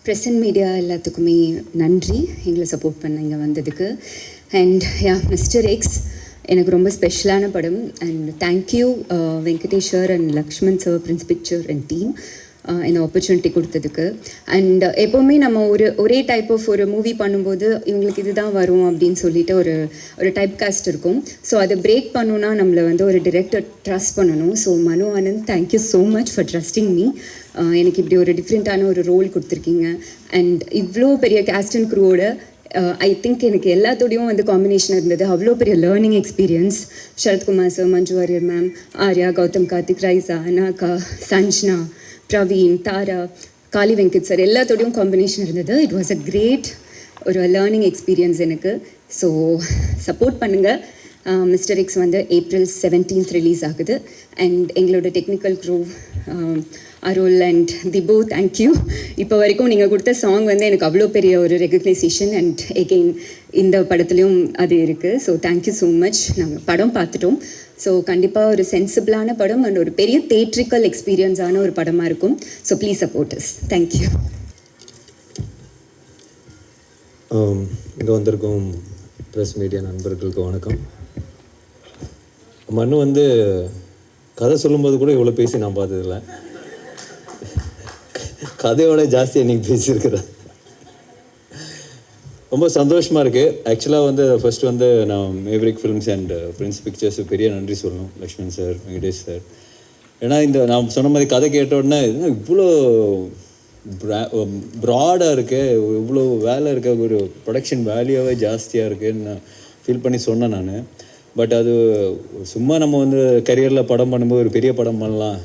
Present media எல்லாத்துக்குமே நன்றி எங்களை சப்போர்ட் பண்ண இங்கே வந்ததுக்கு. அண்ட் மிஸ்டர் எக்ஸ் எனக்கு ரொம்ப ஸ்பெஷலான படம். And thank you Venkatesh sir and Lakshman sir, Prince picture and team இந்த ஆப்பர்ச்சுனிட்டி கொடுத்ததுக்கு. அண்ட் எப்போவுமே நம்ம ஒரே டைப் ஆஃப் ஒரு மூவி பண்ணும்போது இவங்களுக்கு இதுதான் வரும் அப்படின்னு சொல்லிட்டு ஒரு டைப் காஸ்ட் இருக்கும். ஸோ அதை பிரேக் பண்ணணுன்னா நம்மளை ஒரு டிரெக்டர் ட்ரஸ்ட் பண்ணணும். ஸோ மனு Anand, thank you so much for trusting me. எனக்கு இப்படி ஒரு டிஃப்ரெண்ட்டான ஒரு ரோல் கொடுத்துருக்கீங்க. அண்ட் இவ்வளோ பெரிய கேஸ்ட் அண்ட் க்ரூவோட ஐ திங்க் எனக்கு எல்லாத்தோடையும் காம்பினேஷன் இருந்தது. அவ்வளோ பெரிய learning experience. Sarathkumar sir, Manju Warrier ma'am, Arya, Gautham Karthik, Raiza, Anagha, Sanjana, Praveen, Thara, Kaali Venkat sir எல்லாத்தோடையும் காம்பினேஷன் இருந்தது. இட் வாஸ் அ கிரேட் ஒரு லேர்னிங் எக்ஸ்பீரியன்ஸ் எனக்கு. ஸோ சப்போர்ட் பண்ணுங்கள். Mister X April 17th release ஆகுது. அண்ட் எங்களோட technical crew Arul and Dibu, thank you. இப்போ வரைக்கும் நீங்கள் கொடுத்த சாங் எனக்கு அவ்வளோ பெரிய ஒரு ரெகக்னைசேஷன். அண்ட் எகெயின் இந்த படத்துலையும் அது இருக்குது. So thank you so much. நாங்கள் படம் பார்த்துட்டோம். ஸோ கண்டிப்பாக ஒரு சென்சிபிளான படம் அண்ட் ஒரு பெரிய தேட்ரிக்கல் எக்ஸ்பீரியன்ஸான ஒரு படமாக இருக்கும். So please support us. Thank you. இங்கே வந்திருக்கும் ப்ரெஸ் மீடியா நண்பர்களுக்கு வணக்கம். மனு கதை சொல்லும்போது கூட இவ்வளோ பேசி நான் பார்த்ததில்ல. கதையோட ஜாஸ்தியாக நீங்கள் பேசியிருக்கிறேன். ரொம்ப சந்தோஷமாக இருக்குது. ஆக்சுவலாக ஃபஸ்ட்டு நான் Maverick films and Prince pictures பெரிய நன்றி சொல்லணும். Lakshman sir, Venkatesh sir. ஏன்னா நான் சொன்ன மாதிரி கதை கேட்ட உடனே இவ்வளோ ப்ராடாக இருக்கு, இவ்வளோ வேலை இருக்க, ஒரு ப்ரொடக்ஷன் வேல்யூவே ஜாஸ்தியாக இருக்குதுன்னு நான் ஃபீல் பண்ணி சொன்னேன் நான். பட் அது சும்மா நம்ம கரியரில் படம் பண்ணும்போது ஒரு பெரிய படம் பண்ணலாம்,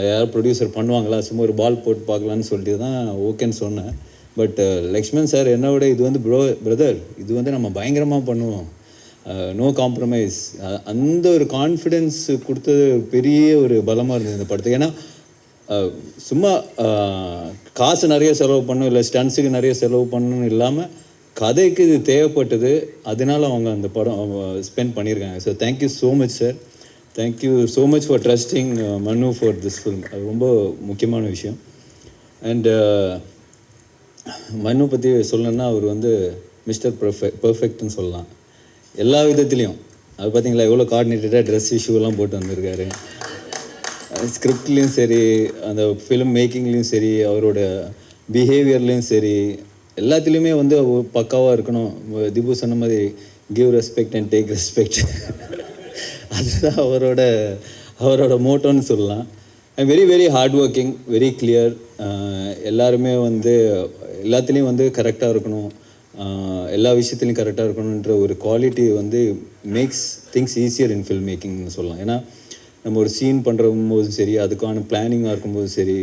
யாரும் ப்ரொடியூசர் பண்ணுவாங்களா, சும்மா ஒரு பால் போட்டு பார்க்கலான்னு சொல்லிட்டு தான் ஓகேன்னு சொன்னேன். பட் லக்ஷ்மண் சார் என்னோட இது பிரதர் இது நம்ம பயங்கரமாக பண்ணுவோம், நோ காம்ப்ரமைஸ், அந்த ஒரு கான்ஃபிடென்ஸ் கொடுத்தது பெரிய ஒரு பலமாக இருந்தது இந்த படத்துக்கு. ஏன்னா சும்மா காசு நிறைய செலவு பண்ணணும், இல்லை ஸ்டன்ஸுக்கு நிறைய செலவு பண்ணணும்னு இல்லாமல் கதைக்கு இது தேவைப்பட்டது. அதனால அவங்க அந்த படம் ஸ்பெண்ட் பண்ணியிருக்காங்க. So thank you so much sir. Thank you so much for trusting மனு ஃபார் திஸ் ஃபிலிம். அது ரொம்ப முக்கியமான விஷயம். அண்ட் மனு பற்றி சொல்லணுன்னா அவர் மிஸ்டர் பர்ஃபெக்ட்னு சொல்லலாம் எல்லா விதத்துலேயும். அது பார்த்தீங்களா எவ்வளோ கோஆர்டினேட்டடாக ட்ரெஸ் இஷ்யூலாம் போட்டு வந்திருக்காரு. ஸ்கிரிப்ட்லேயும் சரி, அந்த ஃபிலிம் மேக்கிங்லேயும் சரி, அவரோட பிஹேவியர்லேயும் சரி, எல்லாத்துலேயுமே பக்காவாக இருக்கணும். திபு சொன்ன மாதிரி give respect and take respect, அதுதான் அவரோட மோட்டோன்னு சொல்லலாம். I'm very very hard working, very clear. எல்லாருமே எல்லாத்துலேயும் கரெக்டாக இருக்கணும், எல்லா விஷயத்துலையும் கரெக்டாக இருக்கணுன்ற ஒரு quality makes things easier in film மேக்கிங்னு சொல்லலாம். ஏன்னா நம்ம ஒரு சீன் பண்ணும்போது சரி, அதுக்கான பிளானிங்காக இருக்கும்போது சரி,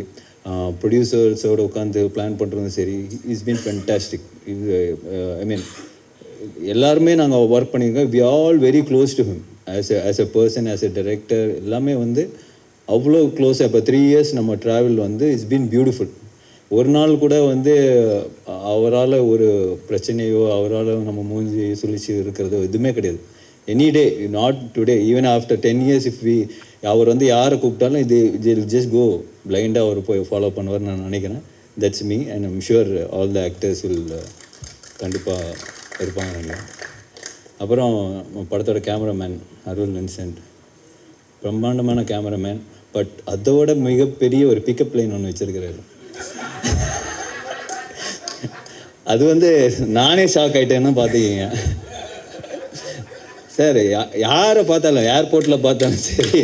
ப்ரொடியூசர்ஸோடு உட்காந்து பிளான் பண்ணுறதும் சரி, இட்ஸ் பீன் ஃபென்டாஸ்டிக். இது ஐ மீன் எல்லாருமே நாங்கள் ஒர்க் பண்ணியிருக்கோம். We all very close to him as a person, as a director. எல்லாமே அவ்வளோ க்ளோஸாக. இப்போ 3 years நம்ம ட்ராவல் இட்ஸ் பீன் பியூட்டிஃபுல். ஒரு நாள் கூட அவரால் ஒரு பிரச்சனையோ, அவரால் நம்ம மூஞ்சி சுழிச்சு இருக்கிறதோ எதுவுமே கிடையாது. Any day, not today, even after 10 years if அவர் யாரை கூப்பிட்டாலும் இது ஜஸ்ட் கோ பிளைண்டாக அவர் போய் ஃபாலோ பண்ணுவார் நான் நினைக்கிறேன். That's me and I'm sure all the actors will கண்டிப்பாக இருப்பாங்க நினைக்கிறேன். அப்புறம் படத்தோட கேமராமேன் அருள் வின்சென்ட், பிரம்மாண்டமான கேமராமேன். பட் அதோட மிகப்பெரிய ஒரு பிக்கப் லைன் ஒன்று வச்சுருக்கிறாரு. அது நானே ஷாக் ஆகிட்டேன்னு பார்த்துக்கிங்க சார். யாரை பார்த்தாலும், ஏர்போர்ட்டில் பார்த்தாலும் சரி,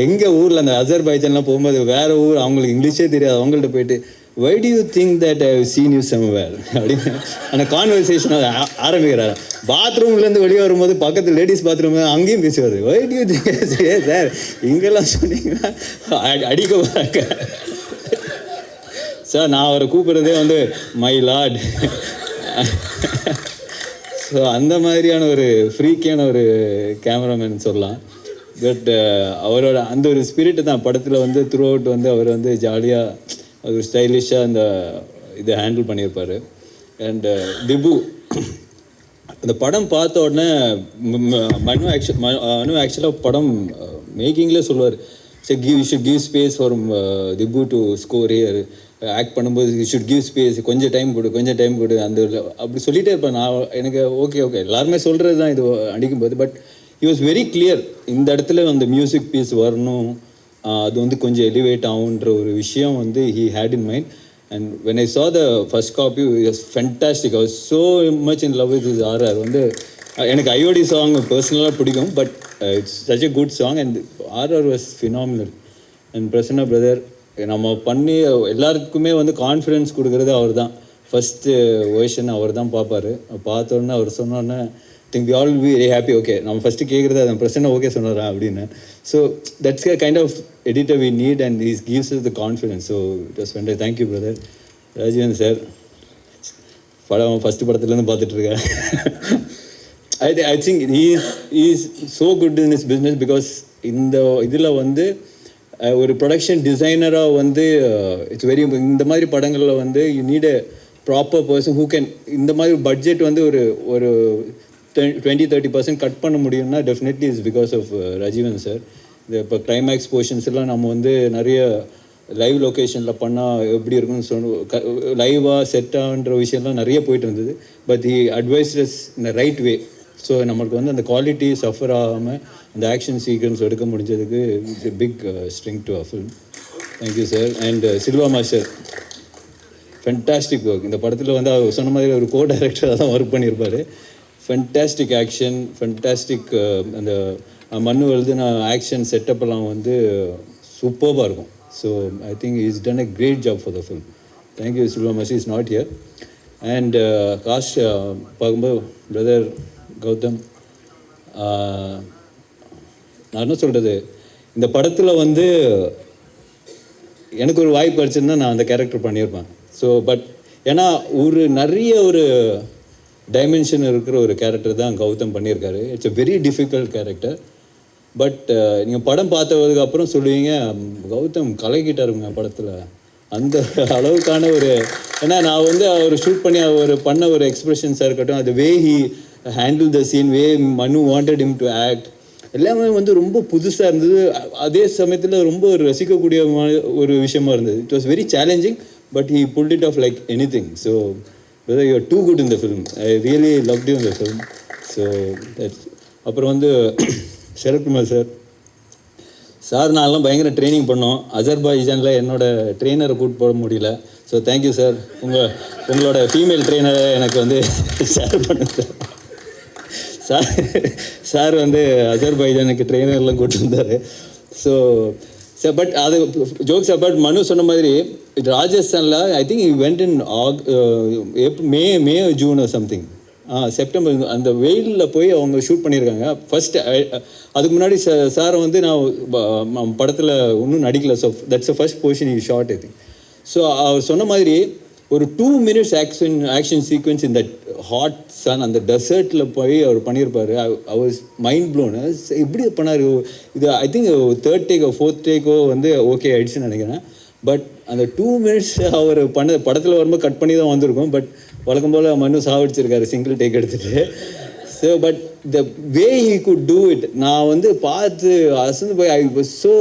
எங்கள் ஊரில் அந்த அசர்பைஜான்லாம் போகும்போது வேறு ஊர், அவங்களுக்கு இங்கிலீஷே தெரியாது, அவங்கள்ட்ட போயிட்டு why do you think that I have seen you somewhere அப்படின்னு அந்த கான்வர்சேஷன் ஆரம்பிக்கிறாரு. பாத்ரூம்லேருந்து வெளியே வரும்போது பக்கத்தில் லேடிஸ் பாத்ரூம் அங்கேயும் பேசுவார். why do you think sir இங்கெல்லாம் சொன்னீங்கன்னா அடிக்க வராங்க சார். நான் அவரை கூப்பிட்றதே மை லார்ட். ஸோ அந்த மாதிரியான ஒரு ஃப்ரீக்கியான ஒரு கேமராமேன் சொல்லலாம். பட் அவரோட அந்த ஒரு ஸ்பிரிட்டு தான் படத்தில் த்ரூ அவுட் அவர் ஜாலியாக ஒரு ஸ்டைலிஷாக அந்த இதை ஹேண்டில் பண்ணியிருப்பார். அண்ட் திபு அந்த படம் பார்த்த உடனே மனு ஆக்சுவலாக படம் மேக்கிங்லேயே சொல்லுவார், you should give space for Dibu to score here. Act பண்ணும்போது யூ ஷுட் கிவ் ஸ்பேஸ், கொஞ்சம் டைம் கொடு அந்த அப்படி சொல்லிட்டே இருப்பேன். நான் எனக்கு ஓகே எல்லாருமே சொல்கிறது தான் இது அடிக்கும்போது. But he was very clear, இந்த இடத்துல அந்த மியூசிக் பீஸ் வரணும், அது வந்து கொஞ்சம் எலிவேட் ஆகுன்ற ஒரு விஷயம் வந்து he had in mind. And when I saw the first copy is fantastic. I was so much in love with this RR. வந்து எனக்கு ஐஓடி சாங் பர்சனலாக பிடிக்கும், but it's such a good song and RR was phenomenal. And Prasanna brother, நம்ம பண்ணி எல்லாருக்குமே வந்து confidence கொடுக்குறது அவர் தான். ஃபஸ்ட்டு வேர்ஷன் அவர் தான் பார்ப்பார். பார்த்தோன்னே அவர் சொன்னோன்னே think we all be very happy. Okay, நம்ம ஃபஸ்ட்டு கேட்குறது அதை பிரச்சனை ஓகே சொன்னாரா அப்படின்னு. So that's a kind of editor we need and is gives the confidence. So it was fantastic. Thank you brother. Rajeevan sir, படம் ஃபஸ்ட்டு படத்துலேருந்து பார்த்துட்ருக்கேன். I think he is so good in his business because இந்த இதில் வந்து ஒரு production டிசைனராக வந்து it's very, இந்த மாதிரி படங்களில் வந்து you need a proper person who can, இந்த மாதிரி பட்ஜெட் வந்து ஒரு 20-30% கட் பண்ண முடியும்னா definitely is because of Rajeevan sir. இந்த இப்போ கிளைமேக்ஸ் போர்ஷன்ஸ் எல்லாம் நம்ம வந்து நிறைய லைவ் லொக்கேஷனில் பண்ணால் எப்படி இருக்குன்னு லைவாக செட்டாகன்ற விஷயம்லாம் நிறைய போயிட்டு இருந்தது. But he advices in the right way. So நம்மளுக்கு வந்து அந்த குவாலிட்டி சஃபர் ஆகாமல் அந்த ஆக்ஷன் சீக்வன்ஸ் எடுக்க முடிஞ்சதுக்கு it's a big strength to a film. Thank you sir. And Silva master, fantastic work. இந்த படத்தில் வந்து அவர் சொன்ன மாதிரி ஒரு கோ டைரக்டராக தான் ஒர்க் பண்ணியிருப்பார். ஃபென்டாஸ்டிக் ஆக்ஷன், ஃபென்டாஸ்டிக் அந்த மண்ணு எழுதுன ஆக்ஷன் செட்டப்பெல்லாம் வந்து சூப்பர்பாக இருக்கும். So I think is done a great job for the film. Thank you Silva master is not here. And cast பார்க்கும்போது பிரதர் கௌதம், நான் என்ன சொல்கிறது, இந்த படத்தில் வந்து எனக்கு ஒரு வாய்ப்பு கிடச்சிருந்தா நான் அந்த கேரக்டர் பண்ணியிருப்பேன். ஸோ பட் ஏன்னா நிறைய ஒரு டைமென்ஷன் இருக்கிற ஒரு கேரக்டர் தான் கௌதம் பண்ணியிருக்காரு. It's a very difficult character. But நீங்கள் படம் பார்த்ததுக்கு அப்புறம் சொல்லுவீங்க கௌதம் கலக்கிட்டாருங்க படத்தில், அந்த அளவுக்கான ஒரு, ஏன்னா நான் வந்து அவர் ஷூட் பண்ணி அவர் பண்ண ஒரு எக்ஸ்பிரஷன்ஸாக இருக்கட்டும், அது way he handle the scene, way Manu wanted him to act, எல்லாமே வந்து ரொம்ப புதுசாக இருந்தது. அதே சமயத்தில் ரொம்ப ரசிக்கக்கூடிய ஒரு விஷயமா இருந்தது. It was very challenging, but he pulled it off like anything. So whether you are too good in the film. I really loved you in the film. So அப்புறம் வந்து சரத்குமார் சார் நான்லாம் பயங்கர ட்ரைனிங் பண்ணோம். அஜர்பைஜானில் என்னோடய ட்ரெயினரை கூப்பிட்டு போட முடியல. So thank you sir, உங்களோட ஃபீமேல் ட்ரெயினரை எனக்கு வந்து ஷேர் பண்ணுங்க சார் வந்து அஜர்பைஜானுக்கு ட்ரெயினர்லாம் கூப்பிட்டு வந்தார். ஸோ பட் அது ஜோக்ஸ் அபவுட் மனு சொன்ன மாதிரி ராஜஸ்தானில் I think you went in May June something, September, அந்த வெயிலில் போய் அவங்க ஷூட் பண்ணியிருக்காங்க. ஃபஸ்ட்டு அதுக்கு முன்னாடி சாரை வந்து நான் படத்தில் இன்னும் நடிக்கல. So that's a first portion you shot I think. So அவர் சொன்ன மாதிரி ஒரு 2 minutes ஆக்ஷன் சீக்வன்ஸ் இந்த ஹாட் சன் அந்த டெசர்ட்டில் போய் அவர் பண்ணியிருப்பார். I was mind blown. எப்படி பண்ணார் இது? ஐ திங்க் 3rd டேக்கோ 4th டேக்கோ வந்து ஓகே ஆயிடுச்சுன்னு நினைக்கிறேன். பட் அந்த 2 minutes அவர் படத்தில் வரும்போது கட் பண்ணி தான் வந்திருக்கும். பட் வழக்கம் போல் மனு சாவடிச்சிருக்காரு சிங்கிள் டேக் எடுத்துகிட்டு. So but the way he could do it, நான் வந்து பார்த்து அசந்து போய் ஐ was so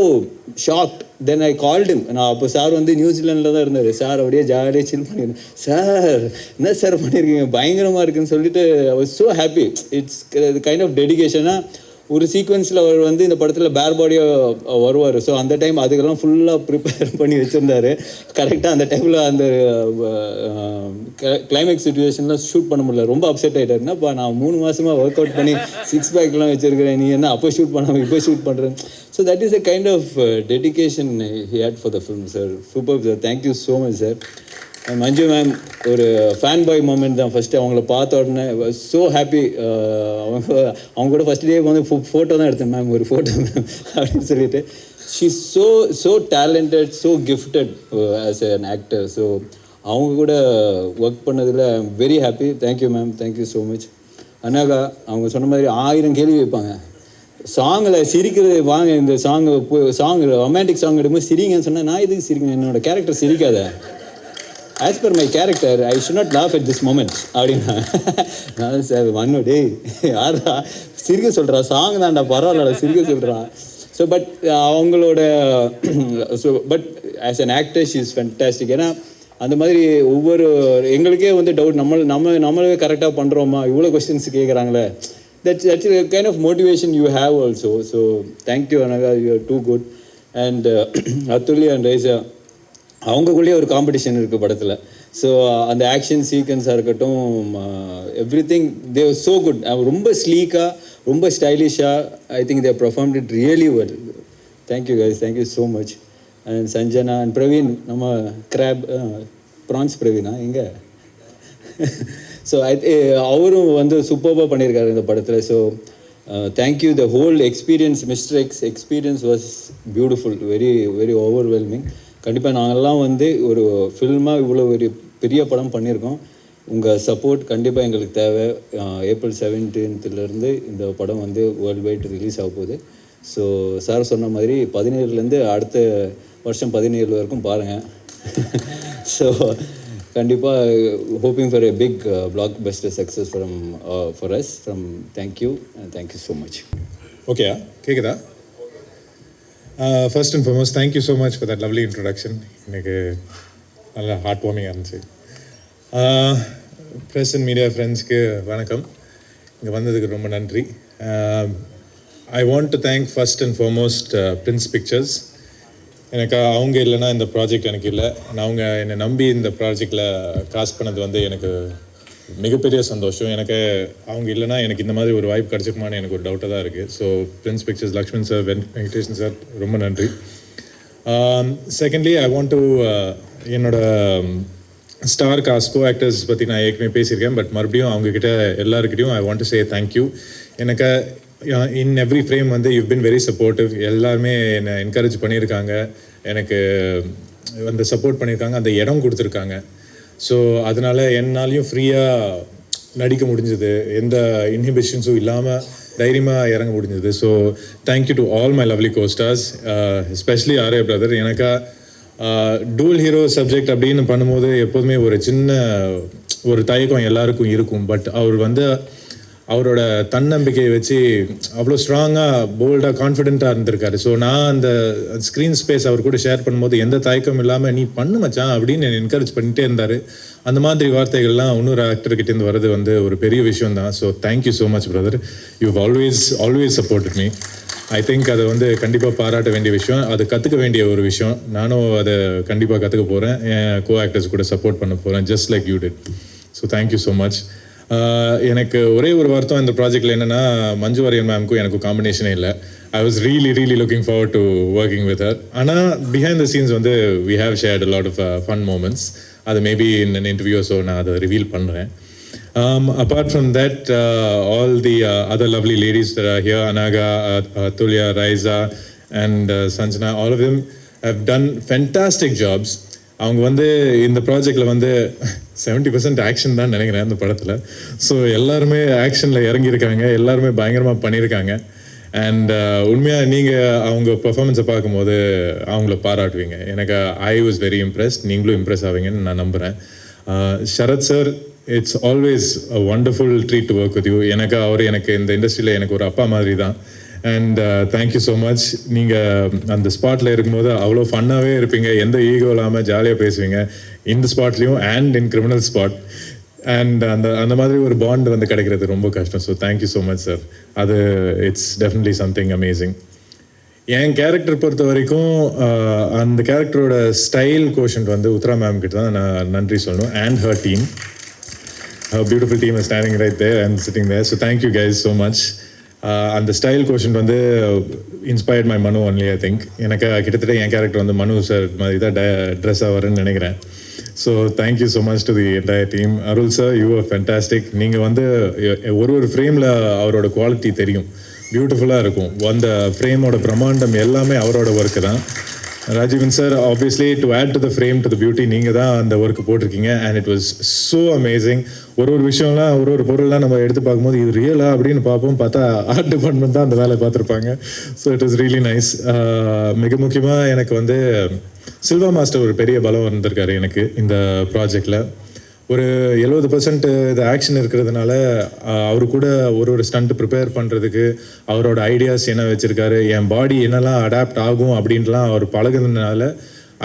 shocked. Then I called him. நான் அப்போ சார் வந்து நியூசிலாண்டில் தான் இருந்தார். சார் அப்படியே ஜாலியாக சில் பண்ணியிருந்தேன். சார் என்ன சார் பண்ணியிருக்கீங்க, பயங்கரமாக இருக்குன்னு சொல்லிட்டு I was so happy. It's kind of டெடிகேஷனாக ஒரு சீக்வன்ஸில் அவர் வந்து இந்த படத்தில் பேர் பாடியாக வருவார். ஸோ அந்த டைம் அதுக்கெல்லாம் ஃபுல்லாக ப்ரிப்பேர் பண்ணி வச்சுருந்தாரு. கரெக்டாக அந்த டைமில் அந்த கிளைமேக்ஸ் சுச்சுவேஷன்லாம் ஷூட் பண்ண முடியல. ரொம்ப அப்செட் ஆகிட்டார். என்னப்பா நான் 3 மாதமாக ஒர்க் அவுட் பண்ணி 6 பேக்லாம் வச்சுருக்கிறேன், நீ என்ன அப்போ ஷூட் பண்ணாமல் இப்போ ஷூட் பண்ணுறேன். So that is a kind of dedication he had for the film, sir. Superb, sir. Thank you so much, sir. Manju ma'am ஒரு ஃபேன் பாய் மூமெண்ட் தான். ஃபஸ்ட்டு அவங்கள பார்த்த உடனே ஸோ ஹாப்பி. அவங்க கூட ஃபஸ்ட் டே வந்து photo தான் எடுத்தேன். மேம் ஒரு ஃபோட்டோ மேம் அப்படின்னு சொல்லிட்டு. She so talented, so gifted as an actor. So அவங்க கூட ஒர்க் பண்ணதில் I am very happy. Thank you ma'am, thank you so much. Anagha அவங்க சொன்ன மாதிரி 1000 கேள்வி வைப்பாங்க. சாங்கில் சிரிக்கிறது, வாங்க இந்த சாங் ரொமான்டிக் சாங் எடுக்கும்போது சிரிங்கன்னு சொன்னால் நான் எதுக்கு சிரிக்கணும், என்னோட கேரக்டர் சிரிக்காத, as per my character I should not laugh at this moment அப்படின்னா. நான் சார் மண்ணு டே யாரா சிரிக்க சொல்கிறா, சாங் தான்டா பரவாயில்ல சிரிக்க சொல்கிறா. ஸோ பட் அவங்களோட so but as an actor she is fantastic. ஏன்னா அந்த மாதிரி ஒவ்வொரு எங்களுக்கே வந்து டவுட் நம்மளே கரெக்டாக பண்ணுறோமா, இவ்வளோ questions கேட்குறாங்களே, that's a kind of motivation you have also. So thank you Anaga, you are too good. And Atulya and Raisa அவங்களுக்குள்ளேயே ஒரு காம்படிஷன் இருக்குது படத்தில். ஸோ அந்த ஆக்ஷன் சீக்வன்ஸாக இருக்கட்டும், everything they are so good. ரொம்ப ஸ்லீக்காக, ரொம்ப ஸ்டைலிஷாக, I think they performed it really well. Thank you guys, thank you so much. And Sanjana and Praveen, நம்ம கிராப் ப்ரான்ஸ் பிரவீனா எங்கே ஸோ அவரும் வந்து சூப்பராக பண்ணியிருக்காரு இந்த படத்தில். So thank you. The whole experience, mister X experience was beautiful, very very overwhelming. கண்டிப்பாக நாங்கள்லாம் வந்து ஒரு ஃபில்மாக இவ்வளோ ஒரு பெரிய படம் பண்ணியிருக்கோம். உங்கள் சப்போர்ட் கண்டிப்பாக எங்களுக்கு தேவை. ஏப்ரல் 17 இந்த படம் வந்து வேர்ல்டு வைட் ரிலீஸ் ஆக போகுது. ஸோ சார் சொன்ன மாதிரி 17 அடுத்த வருஷம் 17 வரைக்கும் பாருங்கள். ஸோ கண்டிப்பாக hoping for a big blockbuster success for us from. Thank you so much. Okay, கேட்குதா? First and foremost, thank you so much for that lovely introduction. எனக்கு நல்லா ஹார்ட் வார்மிங்காக இருந்துச்சு. ப்ரெஸ் அண்ட் மீடியா ஃப்ரெண்ட்ஸ்க்கு வணக்கம். இங்கே வந்ததுக்கு ரொம்ப நன்றி. ஐ want to thank first and foremost Prince pictures. எனக்கு அவங்க இல்லைன்னா இந்த ப்ராஜெக்ட் எனக்கு இல்லை. அவங்க என்னை நம்பி இந்த ப்ராஜெக்டில் காஸ்ட் பண்ணது வந்து எனக்கு மிகப்பெரிய சந்தோஷம். எனக்கு அவங்க இல்லைனா எனக்கு இந்த மாதிரி ஒரு வாய்ப்பு கிடச்சிருக்குமான்னு எனக்கு ஒரு டவுட்டாக தான் இருக்குது. So Prince Pictures, Lakshman sir, Venkatesan sir, ரொம்ப நன்றி. செகண்ட்லி, ஐ வாண்ட் டு என்னோட ஸ்டார் காஸ்ட், கோ ஆக்டர்ஸ் பற்றி நான் ஏற்கனவே பேசியிருக்கேன். பட் மறுபடியும் அவங்கக்கிட்ட எல்லாருக்கிட்டையும் I want to say thank you. எனக்கு இன் எவ்ரி ஃப்ரேம் வந்து யூ பின் வெரி சப்போர்ட்டிவ். எல்லாருமே என்னை என்கரேஜ் பண்ணியிருக்காங்க, எனக்கு அந்த சப்போர்ட் பண்ணியிருக்காங்க, அந்த இடம் கொடுத்துருக்காங்க. ஸோ அதனால் என்னாலையும் ஃப்ரீயாக நடிக்க முடிஞ்சது, எந்த இன்ஹிபிஷன்ஸும் இல்லாமல் தைரியமாக இறங்க முடிஞ்சது. So thank you to all my lovely co-stars, especially Arya brother. எனக்கா டூல் ஹீரோ சப்ஜெக்ட் அப்படின்னு பண்ணும்போது எப்போதுமே ஒரு சின்ன ஒரு தயக்கம் எல்லாருக்கும் இருக்கும். பட் அவர் வந்து அவரோட தன்னம்பிக்கையை வச்சு அவ்வளோ ஸ்ட்ராங்காக, போல்டாக, கான்ஃபிடென்ட்டாக இருந்திருக்காரு. ஸோ நான் அந்த ஸ்க்ரீன் ஸ்பேஸ் அவர் கூட ஷேர் பண்ணும்போது எந்த தயக்கம் இல்லாமல் நீ பண்ணு மச்சான் அப்படின்னு என்னை என்கரேஜ் பண்ணிகிட்டே இருந்தார். அந்த மாதிரி வார்த்தைகள்லாம் இன்னொரு ஆக்டர்கிட்டேருந்து வர்றது வந்து ஒரு பெரிய விஷயம் தான். So thank you so much brother, you always supported me. I think அதை வந்து கண்டிப்பாக பாராட்ட வேண்டிய விஷயம், அது கற்றுக்க வேண்டிய ஒரு விஷயம். நானும் அதை கண்டிப்பாக கற்றுக்க போகிறேன், என் கோ ஆக்டர்ஸ் கூட சப்போர்ட் பண்ண போகிறேன், just like you did. So thank you so much. எனக்கு ஒரே ஒரு வருத்தம் இந்த ப்ராஜெக்டில் என்னென்னா, மஞ்சு வாரியர் மேம்க்கும் எனக்கும் காம்பினேஷனே இல்லை. I was really looking forward to working with her. ஆனால் பிஹைண்ட் த சீன்ஸ் வந்து we have shared a lot of fun moments. அது மேபி இன் இன்டர்வியூ, ஸோ நான் அதை ரிவீல் பண்ணுறேன். Apart from that, all the other lovely ladies that are here, Anaga, Atulya, Raisa and Sanjana, all of them have done fantastic jobs. அவங்க வந்து இந்த ப்ராஜெக்டில் வந்து 70% action தான் நினைக்கிறேன் இந்த படத்தில். ஸோ எல்லாருமே ஆக்ஷனில் இறங்கியிருக்காங்க, எல்லாருமே பயங்கரமாக பண்ணியிருக்காங்க. அண்ட் உண்மையாக நீங்கள் அவங்க பர்ஃபார்மன்ஸை பார்க்கும்போது அவங்கள பாராட்டுவீங்க. எனக்கு ஐ வாஸ் வெரி இம்ப்ரெஸ்ட், நீங்களும் இம்ப்ரெஸ் ஆவீங்கன்னு நான் நம்புகிறேன். Sarath sir, it's always a wonderful treat to work with you. எனக்கு இந்த இண்டஸ்ட்ரியில் எனக்கு ஒரு அப்பா மாதிரி தான். And thank you so much. நீங்கள் அந்த ஸ்பாட்டில் இருக்கும்போது அவ்வளோ ஃபன்னாகவே இருப்பீங்க, எந்த ஈகோ இல்லாமல் ஜாலியாக பேசுவீங்க, இந்த ஸ்பாட்லேயும் and in criminal spot. And அந்த மாதிரி ஒரு பாண்ட் வந்து கிடைக்கிறது ரொம்ப கஷ்டம். So thank you so much sir. அது இட்ஸ் டெஃபினெட்லி சம்திங் அமேசிங். என் கேரக்டர் பொறுத்த வரைக்கும் அந்த கேரக்டரோட ஸ்டைல் கோஷன்ட் வந்து உத்ரா மேம் கிட்ட தான் நான் நன்றி சொல்லணும். And her team, her beautiful team is standing right there and sitting there. So thank you guys so much. அந்த ஸ்டைல் கோஷன் வந்து இன்ஸ்பயர்ட் மை மனு ஒன்லி. ஐ திங்க் எனக்கு கிட்டத்தட்ட என் கேரக்டர் வந்து மனு சார் மாதிரி தான் ட்ரெஸ் ஆவாருன்னு நினைக்கிறேன். So thank you so much to the entire team. Arul sir, you are fantastic. நீங்கள் வந்து ஒரு ஃப்ரேமில் அவரோட குவாலிட்டி தெரியும், பியூட்டிஃபுல்லாக இருக்கும். அந்த ஃப்ரேமோட பிரம்மாண்டம் எல்லாமே அவரோட ஒர்க்கு தான். Rajeevan sir, obviously to add to the frame to the beauty நீங்கள் தான் அந்த ஒர்க்கு போட்டிருக்கீங்க. And it was so amazing. ஒரு விஷயம்லாம், ஒரு பொருள்லாம் நம்ம எடுத்து பார்க்கும்போது இது ரியலா அப்படின்னு பார்ப்போம், பார்த்தா ஆர்ட் டிபார்ட்மெண்ட் தான் அந்த வேலையை பார்த்துருப்பாங்க. So it was really nice. மிக முக்கியமாக எனக்கு வந்து சில்வா மாஸ்டர் ஒரு பெரிய பலம் வந்திருக்காரு எனக்கு இந்த ப்ராஜெக்டில். ஒரு 70% இது ஆக்ஷன் இருக்கிறதுனால அவரு கூட ஒரு ஸ்டண்ட் ப்ரிப்பேர் பண்ணுறதுக்கு அவரோட ஐடியாஸ் என்ன வச்சுருக்காரு, என் பாடி என்னெல்லாம் அடாப்ட் ஆகும் அப்படின்ட்டுலாம் அவர் பழகுறதுனால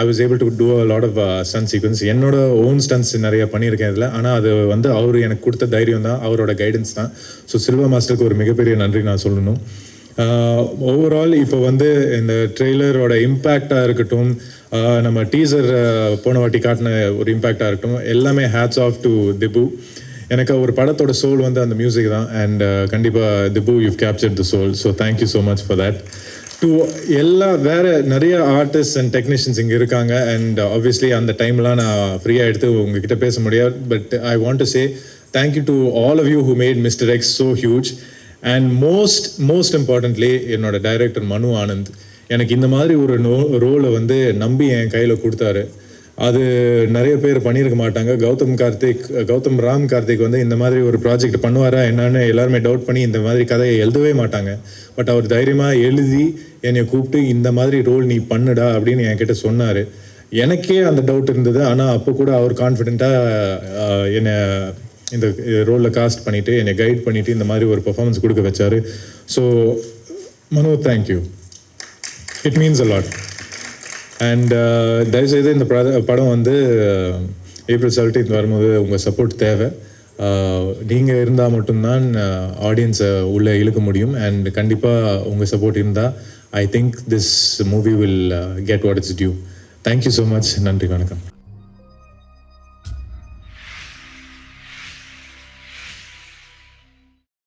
I was able to do a lot of stunt sequence. என்னோட ஓன் ஸ்டன்ட்ஸ் நிறைய பண்ணியிருக்கேன் இதில். ஆனால் அது வந்து அவர் எனக்கு கொடுத்த தைரியம் தான், அவரோட கைடன்ஸ் தான். ஸோ சில்வா மாஸ்டருக்கு ஒரு மிகப்பெரிய நன்றி நான் சொல்லணும். ஓவரால் இப்போ வந்து இந்த ட்ரெய்லரோட இம்பேக்டாக இருக்கட்டும், நம்ம டீசர் போன வாட்டி காட்டின ஒரு இம்பேக்டாக இருக்கட்டும், எல்லாமே ஹேட்ஸ் ஆஃப் டு திபு. எனக்கு ஒரு படத்தோட சோல் வந்து அந்த மியூசிக் தான். அண்ட் கண்டிப்பாக Dhibu, you've captured the soul. So thank you so much for that. To வேறு நிறைய ஆர்டிஸ்ட் அண்ட் டெக்னீஷியன்ஸ் இங்கே இருக்காங்க. அண்ட் ஆப்வியஸ்லி அந்த டைம்லாம் நான் ஃப்ரீயாக எடுத்து உங்ககிட்ட பேச முடியாது. But I want to say thank you to all of you who made mister X so huge. And most importantly என்னோட டைரக்டர் மனு ஆனந்த் எனக்கு இந்த மாதிரி ஒரு ரோலை வந்து நம்பி என் கையில் கொடுத்தாரு. அது நிறைய பேர் பண்ணியிருக்க மாட்டாங்க. கௌதம் ராம் கார்த்திக் வந்து இந்த மாதிரி ஒரு ப்ராஜெக்ட் பண்ணுவாரா என்னன்னு எல்லாருமே டவுட் பண்ணி இந்த மாதிரி கதையை எழுதவே மாட்டாங்க. பட் அவர் தைரியமாக எழுதி என்னை கூப்பிட்டு இந்த மாதிரி ரோல் நீ பண்ணுடா அப்படின்னு என்கிட்ட சொன்னார். எனக்கே அந்த டவுட் இருந்தது. ஆனால் அப்போ கூட அவர் கான்ஃபிடென்ட்டாக என்னை இந்த ரோலில் காஸ்ட் பண்ணிவிட்டு என்னை கைட் பண்ணிவிட்டு இந்த மாதிரி ஒரு பெர்ஃபார்மன்ஸ் கொடுக்க வச்சார். ஸோ மனு, thank you. It means a lot. And தயவுசெய்து இந்த படம் வந்து April 17 வரும்போது உங்கள் சப்போர்ட் தேவை. நீங்கள் இருந்தால் மட்டும்தான் ஆடியன்ஸை உள்ளே இழுக்க முடியும். அண்ட் கண்டிப்பாக உங்கள் சப்போர்ட் இருந்தால் I think this movie will get what it's due. Thank you so much. நன்றி, வணக்கம்.